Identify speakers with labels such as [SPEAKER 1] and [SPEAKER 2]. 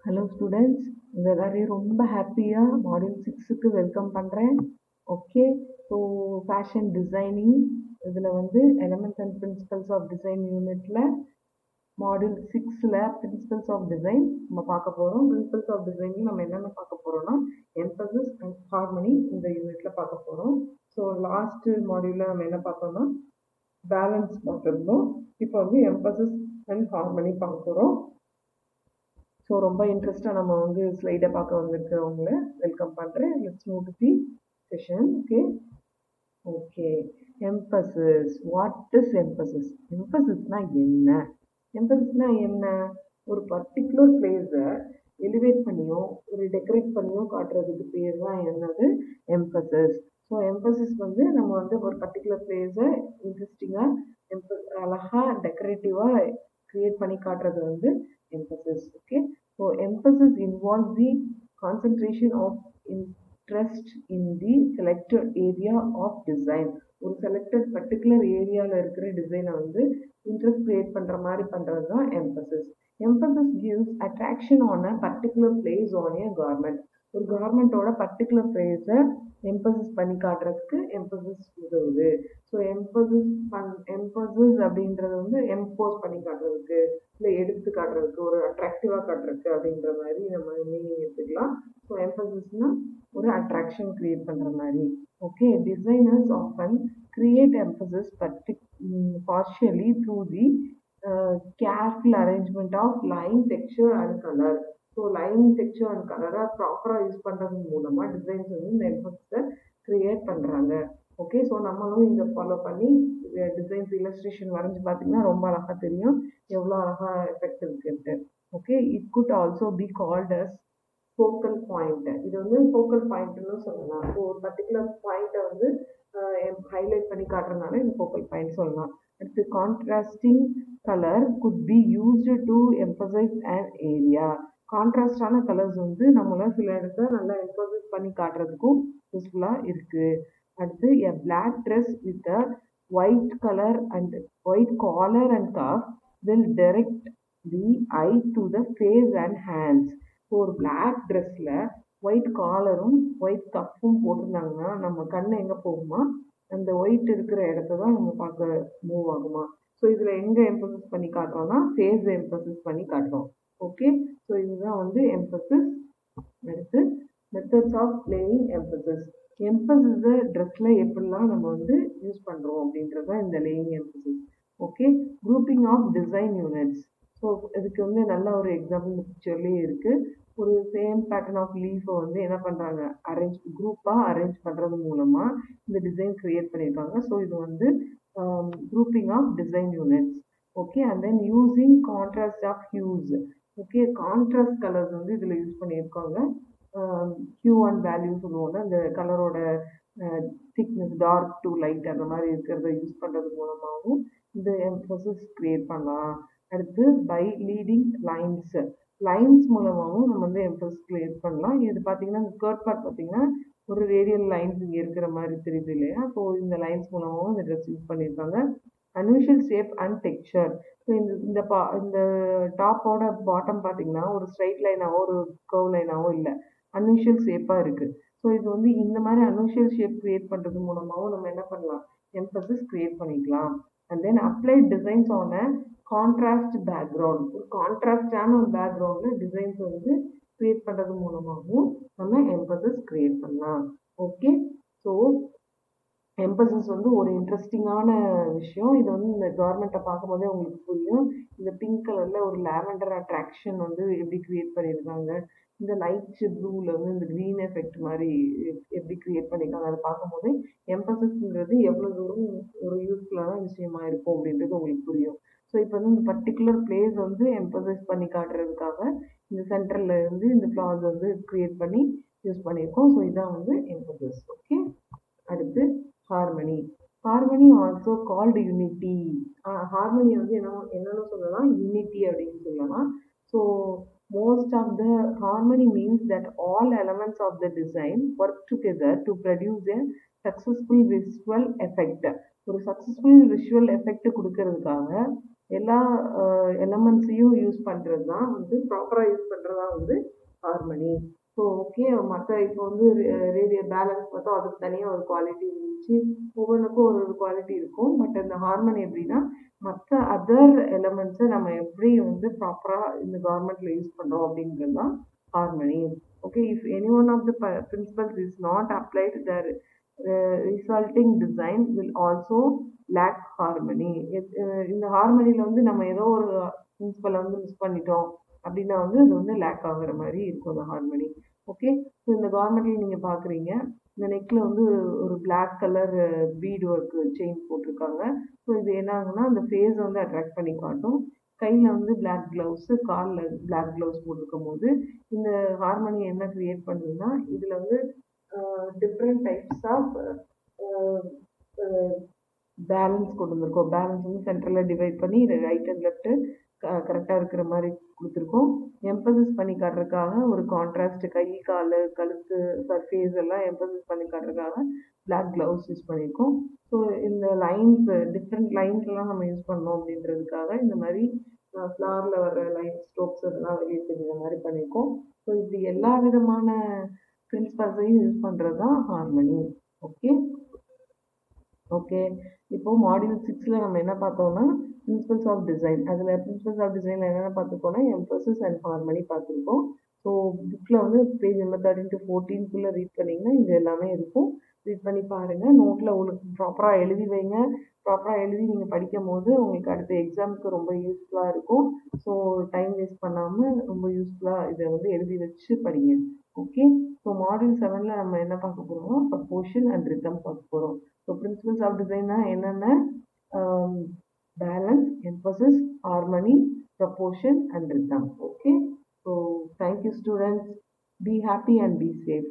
[SPEAKER 1] Hello students, உங்கள் எல்லாரையும் ரொம்ப ஹாப்பியாக மாடியூல் 6க்கு வெல்கம் பண்ணுறேன். ஓகே, ஸோ ஃபேஷன் டிசைனிங் இதில் வந்து elements and principles of design யூனிட்டில் மாடியூல் 6ல் பிரின்சிபல்ஸ் ஆஃப் டிசைன் நம்ம பார்க்க போகிறோம். பிரின்சிபல்ஸ் ஆஃப் டிசைனிங் நம்ம என்னென்ன பார்க்க போகிறோம்னா எம்பசிஸ் அண்ட் ஹார்மனி இந்த யூனிட்டில் பார்க்க போகிறோம். ஸோ லாஸ்ட் மாடியூலில் நம்ம என்ன பார்த்தோம்னா பேலன்ஸ் பார்த்துருந்தோம். இப்போ வந்து எம்பசிஸ் அண்ட் ஹார்மனி பார்க்க போகிறோம். ஸோ ரொம்ப இன்ட்ரெஸ்டாக நம்ம வந்து ஸ்லைடை பார்க்க வந்திருக்கிறவங்கள வெல்கம் பண்ணுறேன். Let's move to the session. Okay, emphasis. What is emphasis? எம்பசிஸ்னா என்ன? எம்பசிஸ்னா என்ன? ஒரு பர்டிகுலர் பிளேஸை எலிவேட் பண்ணியோ ஒரு டெக்கரேட் பண்ணியோ காட்டுறதுக்கு பேர் தான் என்னது எம்பசிஸ். ஸோ எம்பசிஸ் வந்து நம்ம வந்து ஒரு பர்டிகுலர் பிளேஸை இன்ட்ரெஸ்டிங்காக அழகாக டெக்கரேட்டிவாக கிரியேட் பண்ணி காட்டுறது வந்து emphasis. Okay, so emphasis involves the concentration of interest in the selected area of design. ஒரு selected particular ஏரியாவில் இருக்கிற டிசைனை வந்து இன்ட்ரெஸ்ட் கிரியேட் பண்ணுற மாதிரி பண்ணுறது தான் emphasis. Emphasis gives attraction on a particular place on a garment. ஒரு கார்மெண்ட்டோட பர்டிகுலர் பிளேஸை எம்பசிஸ் பண்ணி காட்டுறதுக்கு எம்பசிஸ் உதவுது. ஸோ எம்பசிஸ் அப்படின்றது வந்து எம்போஸ் பண்ணி காட்டுறதுக்கு, இல்லை எடுத்து காட்டுறதுக்கு, ஒரு அட்ராக்டிவாக காட்டுறதுக்கு அப்படின்ற மாதிரி நம்ம மீனிங் எடுத்துக்கலாம். ஸோ எம்பசிஸ்னா ஒரு அட்ராக்ஷன் கிரியேட் பண்ணுற மாதிரி. Okay, designers often create emphasis partially through the careful arrangement of line, texture and color. So line, texture and கலரை ப்ராப்பராக யூஸ் பண்ணுறது மூலமாக டிசைன்ஸ் வந்து இந்த எம்பசிஸை கிரியேட் பண்ணுறாங்க. ஓகே, ஸோ நம்மளும் இதை ஃபாலோ பண்ணி டிசைன்ஸ் இல்லஸ்ட்ரேஷன் வரைஞ்சி பார்த்தீங்கன்னா ரொம்ப அழகாக தெரியும் எவ்வளோ அழகாக எஃபெக்ட் இருக்குன்ட்டு. Okay, it could also be called as focal point. இது வந்து ஃபோக்கல் பாயிண்ட்னு சொல்லலாம். ஸோ ஒரு பர்டிகுலர் பாயிண்ட்டை வந்து ஹைலைட் பண்ணி காட்டுறதுனால இந்த ஃபோக்கல் பாயிண்ட் சொல்லலாம். அடுத்து contrasting colour could be used to emphasize an area. கான்ட்ராஸ்டான கலர்ஸ் வந்து நம்மள சில இடத்த நல்லா எம்பசைஸ் பண்ணி காட்டுறதுக்கும் யூஸ்ஃபுல்லாக இருக்குது. அடுத்து a black dress with a white colour and white collar and cuff will direct the eye to the face and hands. So ஒரு பிளாக் ட்ரெஸ்ஸில் ஒயிட் காலரும் ஒயிட் கஃப்பும் போட்டிருந்தாங்கன்னா நம்ம கண்ணு எங்கே போகுமா, அந்த ஒயிட் இருக்கிற இடத்த தான் நம்ம பார்க்க மூவ் ஆகுமா. ஸோ இதில் எங்கே எம்பசைஸ் பண்ணி காட்டுறோம்னா ஃபேஸ் எம்பசைஸ் பண்ணி காட்டுறோம். ஓகே, ஸோ இதுதான் வந்து எம்பசிஸ். அடுத்து மெத்தட்ஸ் ஆஃப் லேயிங் எம்பசிஸ். எம்பசிஸை ட்ரெஸ்ஸில் எப்படிலாம் நம்ம வந்து யூஸ் பண்ணுறோம் அப்படின்றது தான் இந்த laying emphasis. Okay, grouping of design units. So இதுக்கு வந்து நல்ல ஒரு எக்ஸாம்பிள் இந்த பிக்சர்லேயே இருக்குது. ஒரு சேம் பேட்டர்ன் ஆஃப் லீஃபை வந்து என்ன பண்ணுறாங்க, குரூப்பாக அரேஞ்ச் பண்ணுறது மூலமாக இந்த டிசைன் கிரியேட் பண்ணியிருக்காங்க. ஸோ இது வந்து grouping of design units. Okay, and then using contrast of hues. Okay, contrast colours வந்து இதில் யூஸ் பண்ணியிருக்காங்க. ஹியூ அண்ட் வேல்யூ சொல்லுவோம்ல, அந்த கலரோட திக்னஸ், டார்க் டு லைட் அந்த மாதிரி இருக்கிறத யூஸ் பண்ணுறது மூலமாகவும் இந்த எம்பசிஸ் கிரியேட் பண்ணலாம். அடுத்து பை லீடிங் லைன்ஸ். லைன்ஸ் மூலமாகவும் நம்ம வந்து எம்பசிஸ் கிரியேட் பண்ணலாம். இது பார்த்தீங்கன்னா இந்த ஸ்கர்ட் பார்ட் பார்த்தீங்கன்னா ஒரு ரேடியல் லைன்ஸ் இங்கே இருக்கிற மாதிரி தெரியுது இல்லையா. ஸோ இந்த லைன்ஸ் மூலமாகவும் இந்த ட்ரெஸ் யூஸ் பண்ணியிருக்காங்க. Unusual shape and texture. So இந்த டாப்போட பாட்டம் பார்த்தீங்கன்னா ஒரு ஸ்ட்ரைட் லைனாவோ ஒரு கர்வ் லைனாவோ இல்லை, அன்யூஷுவல் ஷேப்பாக இருக்குது. ஸோ இது வந்து இந்த மாதிரி அன்யூஷுவல் ஷேப் கிரியேட் பண்ணுறது மூலமாகவும் நம்ம என்ன பண்ணலாம், எம்பசிஸ் கிரியேட் பண்ணிக்கலாம். And then apply designs on a contrast background. ஒரு கான்ட்ராஸ்டான பேக்ரவுண்டில் டிசைன்ஸ் வந்து கிரியேட் பண்ணுறது மூலமாகவும் நம்ம எம்பசிஸ் கிரியேட் பண்ணலாம். ஓகே, ஸோ எம்பசிஸ் வந்து ஒரு இன்ட்ரெஸ்டிங்கான விஷயம். இது வந்து இந்த கார்மெண்ட்டை பார்க்கும்போதே உங்களுக்கு புரியும். இந்த பிங்க் கலரில் ஒரு லேவெண்டர் அட்ராக்ஷன் வந்து எப்படி கிரியேட் பண்ணியிருக்காங்க, இந்த லைட் ப்ளூவில் வந்து இந்த க்ரீன் எஃபெக்ட் மாதிரி எப்படி கிரியேட் பண்ணியிருக்காங்க, அதை பார்க்கும்போது எம்பசிஸ்ங்கிறது எவ்வளோ தூரம் ஒரு யூஸ்ஃபுல்லான விஷயமா இருக்கும் அப்படின்றது உங்களுக்கு புரியும். ஸோ இப்போ வந்து இந்த பர்டிகுலர் பிளேஸ் வந்து எம்பசைஸ் பண்ணி காட்டுறதுக்காக இந்த சென்டரில் இருந்து இந்த ஃப்ளார்ஸ் வந்து கிரியேட் பண்ணி யூஸ் பண்ணியிருக்கோம். ஸோ இதான் வந்து எம்பசிஸ். ஓகே, அடுத்து harmony. Harmony also called unity. Harmony வந்து என்னன்னு சொல்லலாம், யூனிட்டி அப்படின்னு சொல்லலாம். So most of the harmony means that all elements of the design work together to produce a successful visual effect. ஒரு சக்ஸஸ்ஃபுல் விஷுவல் எஃபெக்ட் கொடுக்கறதுக்காக எல்லா எலமெண்ட்ஸையும் use பண்ணுறது தான் வந்து ப்ராப்பராக யூஸ் பண்ணுறது தான் வந்து ஹார்மனி. ஸோ ஓகே, மற்ற இப்போ வந்து ரேடியோ பேலன்ஸ் பார்த்தோம், அதுக்கு தனியாக ஒரு குவாலிட்டி இருந்துச்சு. ஒவ்வொன்றுக்கும் ஒரு குவாலிட்டி இருக்கும். பட் இந்த ஹார்மனி எப்படின்னா, மற்ற அதர் எலமெண்ட்ஸை நம்ம எப்படி வந்து ப்ராப்பராக இந்த கவர்மெண்ட்டில் யூஸ் பண்ணுறோம் அப்படிங்கிறது தான் harmony. Okay, if any one of the principles is not applied there resulting design will also lack harmony. இந்த ஹார்மனியில் வந்து நம்ம ஏதோ ஒரு பிரின்சிபலை வந்து மிஸ் பண்ணிட்டோம் அப்படின்னா வந்து அது வந்து லேக் ஆகுற மாதிரி இருக்கும் அந்த ஹார்மனி. ஓகே, ஸோ இந்த கவர்மெண்ட்ல நீங்கள் பார்க்குறீங்க, இந்த நெக்கில் வந்து ஒரு black colour bead work chain போட்டிருக்காங்க. ஸோ இது என்ன ஆகுனா அந்த ஃபேஸ் வந்து அட்ராக்ட் பண்ணி காட்டும். கையில் வந்து பிளாக் க்ளவுஸு, காலில் பிளாக் க்ளவுஸ் போட்டிருக்கும் போது இந்த ஹார்மனி என்ன கிரியேட் பண்ணுதுன்னா, இதில் வந்து டிஃப்ரெண்ட் டைப்ஸ் ஆஃப் பேலன்ஸ் கொண்டு வந்திருக்கோம். பேலன்ஸ் வந்து சென்டரில் டிவைட் பண்ணி ரைட் அண்ட் லெஃப்ட்டு கரெக்டாக இருக்கிற மாதிரி கொடுத்துருக்கோம். எம்பசஸ் பண்ணி காட்டுறதுக்காக ஒரு கான்ட்ராஸ்ட் கை, கால், கழுத்து, ஃபேஸ் எல்லாம் எம்பசஸ் பண்ணி காட்டுறதுக்காக பிளாக் க்ளவுஸ் யூஸ் பண்ணியிருக்கோம். ஸோ இந்த லைன்ஸ், டிஃப்ரெண்ட் லைன்ஸ்லாம் நம்ம யூஸ் பண்ணோம் அப்படின்றதுக்காக இந்த மாதிரி ஃப்ளாரில் வர லைன் ஸ்ட்ரோக்ஸ் இதெல்லாம் வெளியே தெரியுற மாதிரி பண்ணியிருக்கோம். ஸோ இப்படி எல்லா விதமான பிரின்சிபல்ஸையும் யூஸ் பண்ணுறது தான் ஹார்மனி. ஓகே ஓகே, இப்போ மாடியூல் 6ல நம்ம என்ன பார்த்தோம்னா பிரின்சிபல்ஸ் ஆஃப் டிசைன். அதில் பிரின்சிபல்ஸ் ஆஃப் டிசைனில் என்னென்ன பார்த்துருக்கோம்னா எம்பசஸ் அண்ட் ஹார்மனி பார்த்துருக்கோம். ஸோ புக்கில் வந்து பேஜ் நம்பர் 13 to 14 ரீட் பண்ணிங்கன்னா இது எல்லாமே இருக்கும். ரீட் பண்ணி பாருங்கள். நோட்டில் உங்களுக்கு ப்ராப்பராக எழுதி வைங்க. ப்ராப்பராக எழுதி நீங்கள் படிக்கும் போது உங்களுக்கு அடுத்த எக்ஸாமுக்கு ரொம்ப யூஸ்ஃபுல்லாக இருக்கும். ஸோ டைம் வேஸ்ட் பண்ணாமல் ரொம்ப யூஸ்ஃபுல்லாக இதை வந்து எழுதி வச்சு படிங்க. ஓகே, ஸோ மாடியூல் 7ல் நம்ம என்ன பார்க்க போகிறோம்னா ப்ரொபோர்ஷன் அண்ட் ரிதம் பார்க்க போகிறோம். ஸோ பிரின்சிபல்ஸ் ஆஃப் டிசைன்னா என்னென்ன? Balance, emphasis, harmony, proportion and rhythm. Okay, so thank you students. Be happy and be safe.